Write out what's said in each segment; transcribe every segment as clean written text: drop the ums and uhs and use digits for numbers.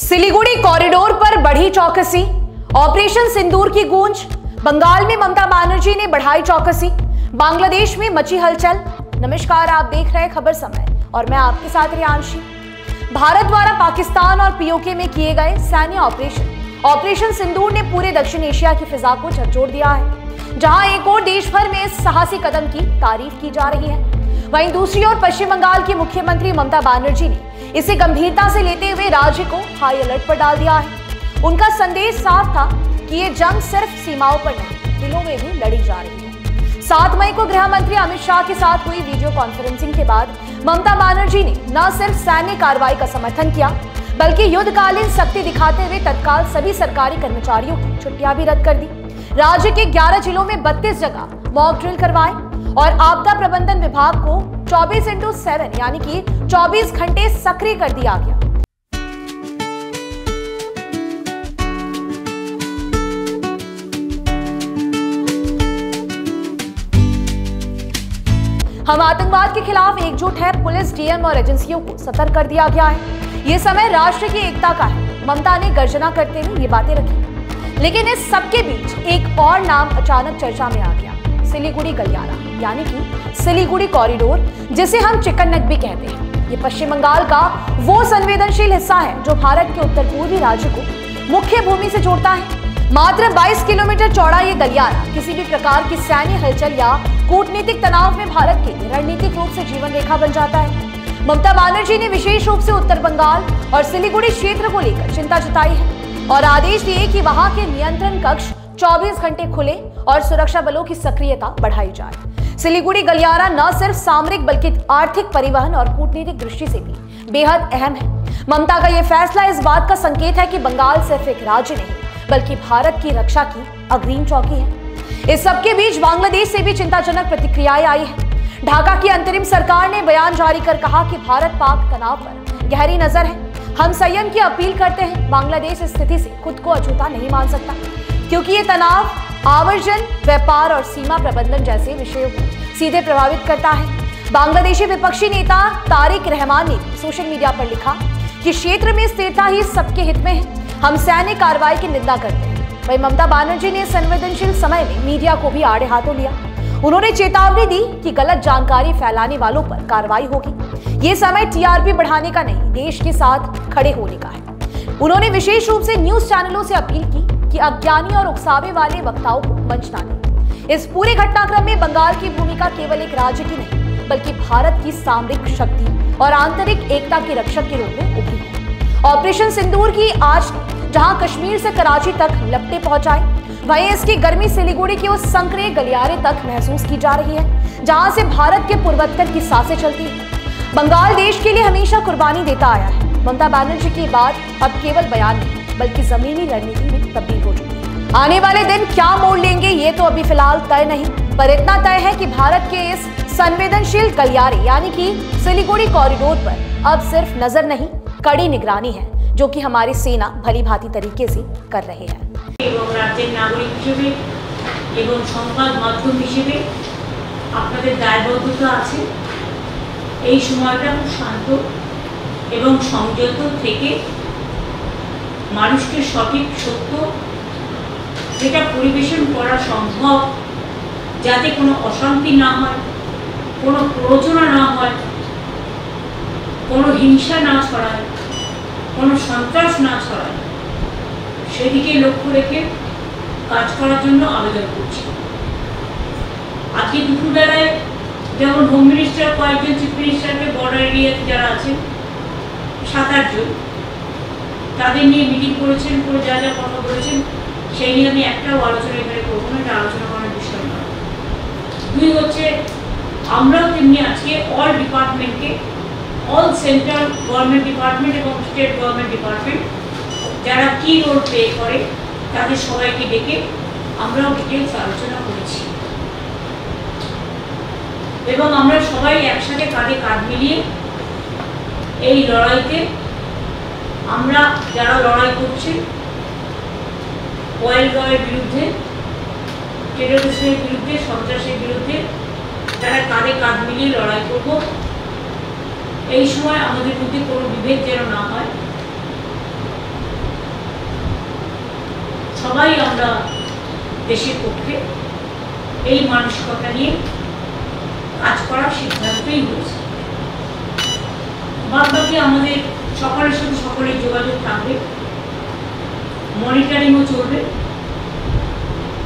Siliguri corridor पर बढ़ी चौकसी, ऑपरेशन सिंदूर की गूंज। बंगाल में ममता बनर्जी ने बढ़ाई चौकसी, बांग्लादेश में मची हलचल। नमस्कार, आप देख रहे हैं खबर समय और मैं आपके साथ रियांशी। भारत द्वारा पाकिस्तान और पीओके में किए गए सैन्य ऑपरेशन सिंदूर ने पूरे दक्षिण एशिया की फिजा को झकझोर दिया है। जहां एक और देश भर में इस साहसी कदम की तारीफ की जा रही है, वहीं दूसरी ओर पश्चिम बंगाल की मुख्यमंत्री ममता बनर्जी ने इसे गंभीरता से लेते हुए राज्य को हाई अलर्ट पर डाल दिया है। उनका संदेश साफ था कि ये जंग सिर्फ सीमाओं पर नहीं, दिलों में भी लड़ी जा रही है। 7 मई को गृह मंत्री अमित शाह के साथ हुई वीडियो कॉन्फ्रेंसिंग के बाद ममता बनर्जी ने न सिर्फ सैन्य कार्रवाई का समर्थन किया, बल्कि युद्धकालीन शक्ति दिखाते हुए तत्काल सभी सरकारी कर्मचारियों की छुट्टियां भी रद्द कर दी। राज्य के 11 जिलों में 32 जगह मॉक ड्रिल करवाए और आपदा प्रबंधन विभाग को 24/7 यानी कि 24 घंटे सक्रिय कर दिया गया। हम आतंकवाद के खिलाफ एकजुट है, पुलिस, डीएम और एजेंसियों को सतर्क कर दिया गया है। ये समय राष्ट्र की एकता का है, ममता ने गर्जना करते हुए ये बातें रखी। लेकिन इस सबके बीच एक और नाम अचानक चर्चा में आ गया, सिलीगुड़ी गलियारा यानी कि सिलीगुड़ी कॉरिडोर, जिसे हम चिकन नेक भी कहते हैं। ये पश्चिम बंगाल का वो संवेदनशील हिस्सा है जो भारत के उत्तर पूर्वी राज्य को मुख्य भूमि से जोड़ता है। मात्र 22 किलोमीटर चौड़ा ये गलियारा किसी भी प्रकार की सैन्य हलचल या कूटनीतिक तनाव में भारत के लिए रणनीतिक रूप से जीवन रेखा बन जाता है। ममता बनर्जी ने विशेष रूप से उत्तर बंगाल और सिलीगुड़ी क्षेत्र को लेकर चिंता जताई है और आदेश दिए कि वहां के नियंत्रण कक्ष 24 घंटे खुले और सुरक्षा बलों की सक्रियता बढ़ाई जाए। सिलीगुड़ी गलियारा न सिर्फ सामरिक बल्कि आर्थिक, परिवहन और कूटनीतिक दृष्टि से भी बेहद अहम है। ममता का यह फैसला इस बात का संकेत है कि बंगाल सिर्फ एक राज्य नहीं बल्कि भारत की रक्षा की अग्रिम चौकी है। इस सबके बीच बांग्लादेश से भी चिंताजनक प्रतिक्रियाएं आई है। ढाका की अंतरिम सरकार ने बयान जारी कर कहा कि भारत पाक तनाव पर गहरी नजर है। हम संयम की अपील करते हैं। बांग्लादेश इस स्थिति से खुद को अछूता नहीं मान सकता, क्योंकि ये तनाव आवर्जन, व्यापार और सीमा प्रबंधन जैसे विषयों को सीधे प्रभावित करता है। बांग्लादेशी विपक्षी नेता तारिक रहमान ने सोशल मीडिया पर लिखा कि क्षेत्र में स्थिरता ही सबके हित में है, हम सैन्य कार्रवाई की निंदा करते हैं। वहीं ममता बनर्जी ने संवेदनशील समय में मीडिया को भी आड़े हाथों लिया। उन्होंने चेतावनी दी कि गलत जानकारी फैलाने वालों पर कार्रवाई होगी। ये समय टीआरपी बढ़ाने का नहीं, देश के साथ खड़े होने का है। उन्होंने विशेष रूप से न्यूज चैनलों से अपील की कि अज्ञानी और उकसावे वाले वक्ताओं को मंच ना दें। इस पूरे घटनाक्रम में बंगाल की भूमिका केवल एक राज्य की नहीं बल्कि भारत की सामरिक शक्ति और आंतरिक एकता के रक्षक के रूप में उभरी है। ऑपरेशन सिंदूर की आज जहां कश्मीर से कराची तक लपटे पहुंचाए, वहीं इसकी गर्मी सिलीगुड़ी के उस संकरे गलियारे तक महसूस की जा रही है, जहां से भारत के पूर्वोत्तर की सांसें चलती है। बंगाल देश के लिए हमेशा कुर्बानी देता आया है। ममता बनर्जी की बात अब केवल बयान नहीं बल्कि जमीनी रणनीति में तब्दील हो चुकी है। आने वाले दिन क्या मोड़ लेंगे ये तो अभी फिलहाल तय नहीं, पर इतना तय है कि भारत के इस संवेदनशील गलियारे यानी कि सिलीगुड़ी कॉरिडोर पर अब सिर्फ नजर नहीं, कड़ी निगरानी है, जो कि हमारी सेना भली भांति तरीके से कर रहे हैं। राज्य नागरिक हिसेबे एवं संबाद माध्यम हिसेबे आपनादेर दायबद्धता आछे এই সময়টা খুব শান্ত এবং সংযত থেকে মানুষকে সঠিক সত্য যেটা পরিবেশন করা সম্ভব, যাতে কোনো অশান্তি না হয়, কোনো প্ররোচনা না হয়, কোনো হিংসা না ছড়ায়, কোনো সন্ত্রাস না ছড়ায়, সেদিকে লক্ষ্য রেখে কাজ করার জন্য আবেদন করছি। আজকে দুপুরবেলায় যেমন হোম মিনিস্টার কয়েকজন চিফ মিনিস্টারকে বর্ডার এরিয়াতে যারা আছেন 7-8 জন তাদের নিয়ে মিটিং করেছেন, করে যা যা কথা বলেছেন সেই নিয়ে আমি একটাও আলোচনা এখানে করবো না, এটা আলোচনা করার বিষয় নয়। 2 হচ্ছে আমরাও তেমনি আজকে অল ডিপার্টমেন্টকে, অল সেন্ট্রাল গভর্নমেন্ট ডিপার্টমেন্ট এবং স্টেট গভর্নমেন্ট ডিপার্টমেন্ট যারা কি রোল প্লে করে তাদের সবাইকে ডেকে আমরাও ডিটেলস আলোচনা করেছি এবং আমরা সবাই একসাথে কাঁধে কাঁধ মিলিয়ে এই লড়াইতে আমরা যারা লড়াই করছি পয়েলগাঁওয়ের বিরুদ্ধে, টেররিজমের বিরুদ্ধে, সন্ত্রাসের বিরুদ্ধে যারা কাঁধে কাঁধ মিলিয়ে লড়াই করব। এই সময় আমাদের মধ্যে কোনো বিভেদ যেন না হয়, সবাই আমরা দেশের পক্ষে এই মানসিকতা নিয়ে কাজ করার সিদ্ধান্তই হয়েছে। বাদবাকি আমাদের সকলের সাথে সকলের যোগাযোগ থাকবে, মনিটরিংও চলবে।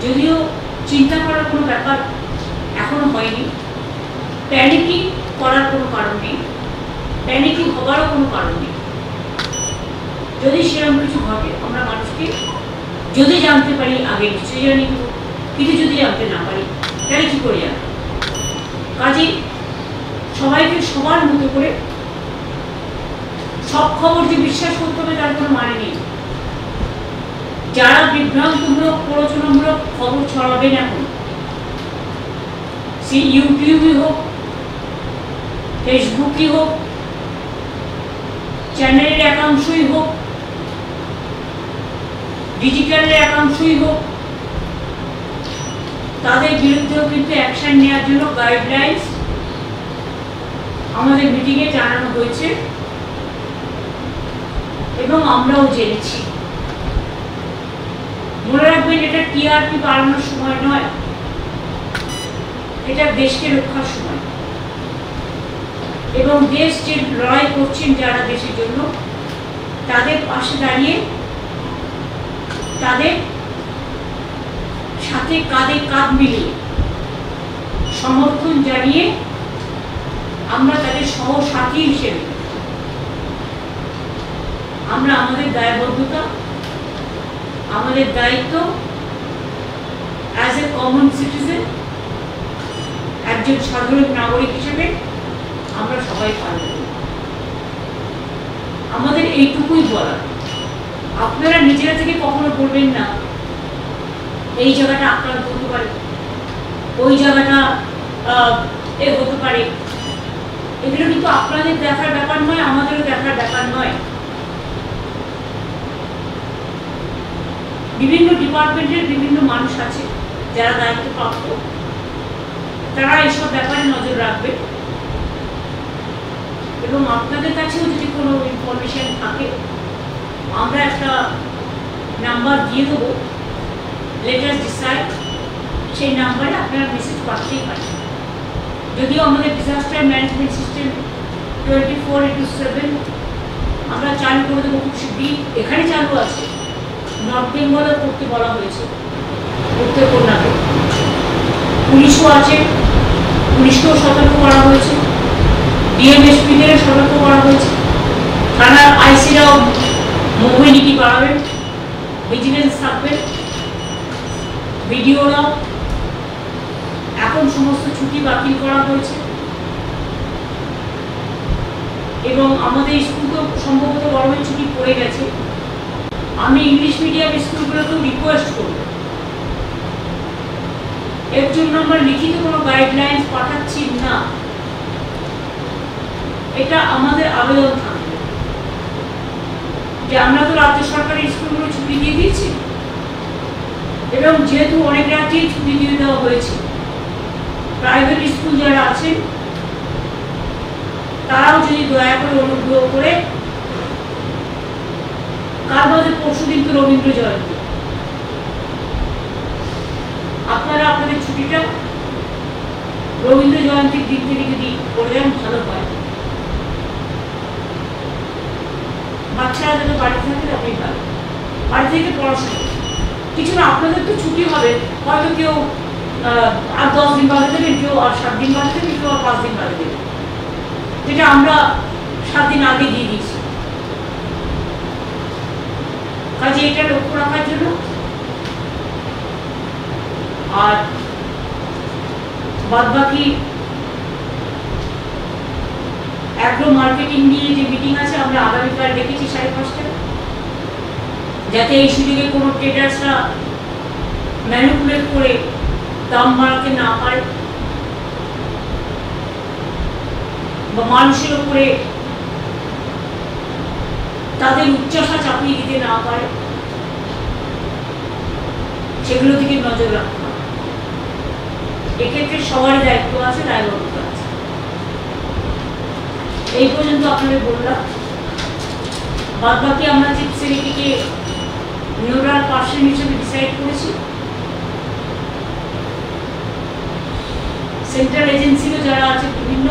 যদিও চিন্তা করার কোনো ব্যাপার এখনো হয়নি, প্যানিকিং করার কোনো কারণ নেই, প্যানিকিং হবারও কোনো কারণ নেই। যদি সেরকম কিছু ঘটে আমরা মানুষকে যদি জানতে পারি আগে নিশ্চয়ই জানি দেবো, কিন্তু যদি জানতে না পারি তাহলে কী করে জানবো? কাজে সবাইকে সবার মতো করে সব খবর যে বিশ্বাস করতে হবে তার কোনো মানে নেই। যারা বিভ্রান্তমূলক প্ররোচনামূলক খবর ছড়াবেন এখন, সে ইউটিউবই হোক, ফেসবুকই হোক, চ্যানেলের একাংশই হোক, ডিজিটালের একাংশই হোক, তাদের বিরুদ্ধেও কিন্তু অ্যাকশন নেওয়ার জন্য গাইডলাইন্স আমাদের মিটিংয়ে জানানো হয়েছে এবং আমরাও জেনেছি। মনে রাখবেন, এটা টিআরপি বাড়ানোর সময় নয়, এটা দেশকে রক্ষার সময়। এবং দেশ যে লড়াই করছেন যারা দেশের জন্য, তাদের পাশে দাঁড়িয়ে তাদের সাথে কাঁধে কাঁধ মিলিয়ে সমর্থন জানিয়ে আমরা তাদের সহসাথী হিসেবে আমরা আমাদের দায়বদ্ধতা, আমাদের দায়িত্ব অ্যাজ এ কমন সিটিজেন, একজন সাধারণ নাগরিক হিসেবে আমরা সবাই পালন করি। আমাদের এইটুকুই বলা, আপনারা নিজেরা থেকে কখনো বলবেন না এই জায়গাটা আক্রান্ত হতে পারে, ওই জায়গাটা এ হতে পারে। এগুলো কিন্তু আপনাদের দেখার ব্যাপার নয়, আমাদেরও দেখার ব্যাপার নয়। বিভিন্ন ডিপার্টমেন্টের বিভিন্ন মানুষ আছে যারা দায়িত্বপ্রাপ্ত, তারা এইসব ব্যাপারে নজর রাখবে এবং আপনাদের কাছেও যদি কোনো ইনফরমেশন থাকে আমরা একটা নাম্বার দিয়ে দেবো, লেটার ডিসাইড, সেই নাম্বারে আপনারা মেসেজ পাঠাতেই পারেন। যদিও আমাদের ডিজাস্টার ম্যানেজমেন্ট সিস্টেম 24/7 আমরা চালু করে দেবো খুব শীঘ্রই। এখানে চালু আছে, নর্থ বেঙ্গলও করতে বলা হয়েছে, উত্তর কন্যাকে। পুলিশও আছে, পুলিশকেও সতর্ক করা হয়েছে, ডিএমএসপিদেরও সতর্ক করা হয়েছে, থানার আইসিরাও মোবিলিটি বাড়াবেন, ভিজিলেন্স থাকবেন, ভিডিওরাও। এখন সমস্ত ছুটি বাতিল করা হয়েছে এবং আমাদের স্কুল তো সম্ভবত গরমের ছুটি পড়ে গেছে। আমি ইংলিশ মিডিয়াম স্কুলগুলোকেও রিকোয়েস্ট করব, এর জন্য আমরা লিখিত কোনো গাইডলাইন্স পাঠাচ্ছি না, এটা আমাদের আবেদন থাকবে যে আমরা তো রাজ্য সরকারের স্কুলগুলো ছুটি দিয়ে দিয়েছি এবং যেহেতু অনেক রাজ্যেই ছুটি দিয়ে দেওয়া হয়েছে, প্রাইভেট স্কুল যারা আছেন তারাও যদি দয়া করে অনুগ্রহ করে, কাল বাদে পরশু দিন তো রবীন্দ্র জয়ন্তী, আপনারা আপনাদের ছুটিটা রবীন্দ্র জয়ন্তীর দিক থেকে যদি করে দেন ভালো হয়। বাচ্চারা যাতে বাড়ি থাকে তাতেই ভালো, বাড়ি থেকে পড়াশোনা কিছু না। আপনাদের তো ছুটি হবে, হয়তো কেউ আর 10 দিন বাদে দেবেন, কেউ আর 7 দিন বাদে দেবেন, কেউ আর 5 দিন বাদে দেবেন, যেটা আমরা 7 দিন আগে দিয়ে দিয়েছি। কাজে এটা লক্ষ্য রাখার জন্য। আর বাদ বাকি অ্যাগ্রো মার্কেটিং নিয়ে যে মিটিং আছে আমরা আগামীকাল ডেকেছি 5:30টায়, যাতে এই সুযোগে কোনো ট্রেডার্সরা ম্যানিপুলেট করে দাম বাড়াতে না পারে বা মানুষের উপরে তাদের উচ্চাসা চাপিয়ে দিতে না পারে, সেগুলো থেকে নজর রাখতে হবে। এক্ষেত্রে সবারই দায়িত্ব আছে, দায়বদ্ধতা আছে। এই পর্যন্ত আপনাদের বললাম। বাদ বাকি আমরা চিফ সেক্রেটারিকে নিউরাল পার্সন হিসেবে ডিসাইড করেছি। সেন্ট্রাল এজেন্সিরও যারা আছে বিভিন্ন,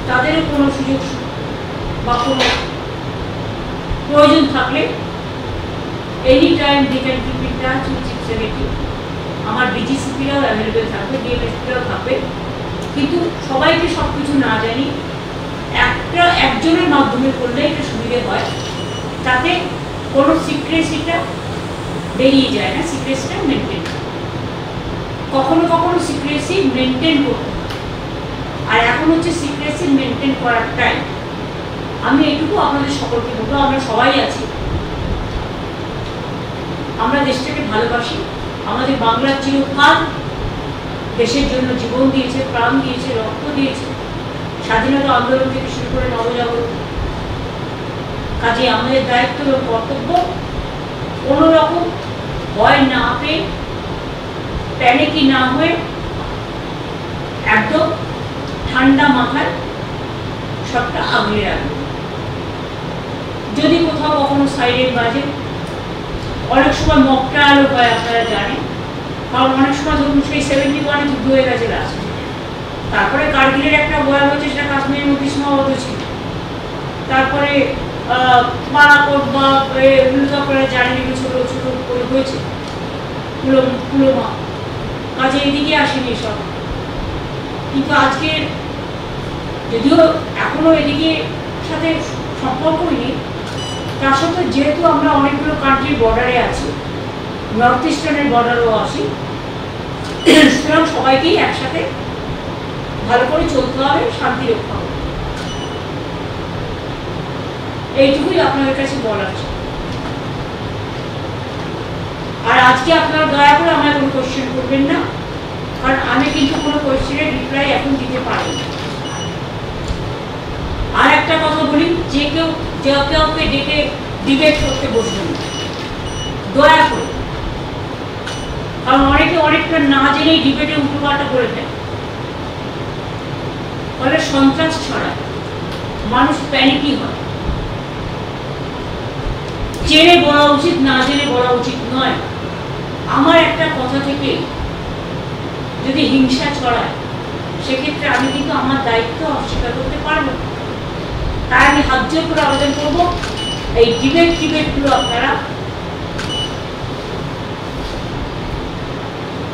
তাদেরও কোনো সুযোগ বা কোনো প্রয়োজন থাকলে any time they can keep in touch with chief secretary. আমার ডিজিসিপিরাও অ্যাভেলেবেল থাকবে, ডিএমএসপিরাও থাকবে। কিন্তু সবাইকে সব কিছু না জানি, একজনের মাধ্যমে করলে এটা সুবিধে হয়, তাতে কোনো সিক্রেসিটা বেরিয়ে যায় না, সিক্রেসিটা মেনটেন। কখনো কখনো সিক্রেসি মেনটেন করতে হয়, আর এখন হচ্ছে সিক্রেসি মেনটেন করার টাইম। আমি এটুকু আপনাদের সকলকে বলবো, আমরা সবাই আছি, আমরা দেশটাকে ভালোবাসি। আমাদের বাংলার চিরকাল দেশের জন্য জীবন দিয়েছে, প্রাণ দিয়েছে, রক্ত দিয়েছে, স্বাধীনতা আন্দোলন থেকে শুরু করে নবজাগরণ। কাজে আমাদের দায়িত্ব এবং কর্তব্য কোনো রকম ভয় না পেয়ে, প্যানিকি না হয়ে, একদম ঠান্ডা মাথায় সবটা আগলে রাখবে। যদি কোথাও কখনো সাইরেন বাজে, অনেক সময় মক ট্রায়ালও হয়, আপনারা জানেন। কারণ অনেক সময় ধরুন সেই 71-এ যুদ্ধ হয়ে গেছে লাস্টে, তারপরে কার্গিলের একটা বয়ান হয়েছে, সেটা কাশ্মীরের মধ্যে সীমাবদ্ধ ছিল। তারপরে বালাকোট বা আপনারা জানেন এগুলো ছোট ছোট করে হয়েছে, পুলওয়ামা। কাজে এদিকে আসেনি সব। কিন্তু আজকে যদিও এখনো এদিকে সাথে সম্পর্কই নেই, তার সত্ত্বেও যেহেতু আমরা অনেকগুলো কান্ট্রির বর্ডারে আছি, নর্থ ইস্টার্নের বর্ডারও আছি, সুতরাং সবাইকেই একসাথে ভালো করে চলতে হবে, শান্তি রক্ষা হবে। এইটুকুই আপনাদের কাছে বলার ছিল। আর আজকে আপনারা দয়া করে আমায় কোনো কোয়েশ্চেন করবেন না, কারণ আমি কিন্তু কোনো কোয়েশ্চেনের রিপ্লাই এখন দিতে পারি না। আর একটা কথা বলি, যে কাউকে ডেকে ডিবেট করতে বসবেন না, দয়া করে। কারণ অনেকে অনেকটা না জেনেই ডিবেটে উল্টোপাল্টা করে দেয়, ফলে সন্ত্রাস ছড়ায়, মানুষ প্যানিকি হয়। জেনে বলা উচিত, না জেনে বলা উচিত নয়। আমার একটা কথা থেকে যদি হিংসা ছড়ায়, সেক্ষেত্রে আমি কিন্তু আমার দায়িত্ব অস্বীকার করতে পারবো। তাই আমি হাত জোর করে আবেদন করবো, এই ডিবেটগুলো আপনারা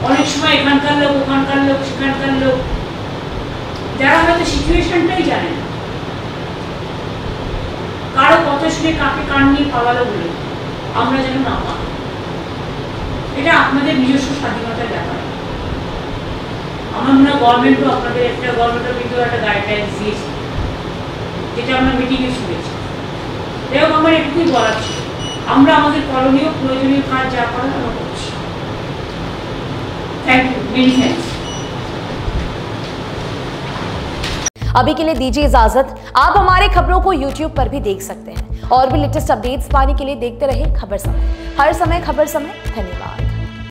অনেক সময় এখানকার লোক, ওখানকার লোক, সেখানকার লোক, যারা হয়তো সিচুয়েশনটাই জানে না, কারো কথা শুনে কাকে কান নিয়ে পাওয়ালো বলে আমরা যেন না পাই। এটা আপনাদের নিজস্ব স্বাধীনতার ব্যাপার। আমার মনে হয় গভর্নমেন্টও আপনাদের গভর্নমেন্টের কিন্তু একটা গাইডলাইন দিয়েছে, যেটা আমরা মিটিংয়ে শুনেছি। এবং আমার এটুকুই বলার ছিল, আমরা আমাদের করণীয় প্রয়োজনীয় কাজ যা করার আমরা করছি। Thank you, many thanks. अभी के लिए दीजिए इजाजत। आप हमारे खबरों को YouTube पर भी देख सकते हैं और भी लेटेस्ट अपडेट्स पाने के लिए देखते रहिए खबर समय। हर समय खबर समय। धन्यवाद।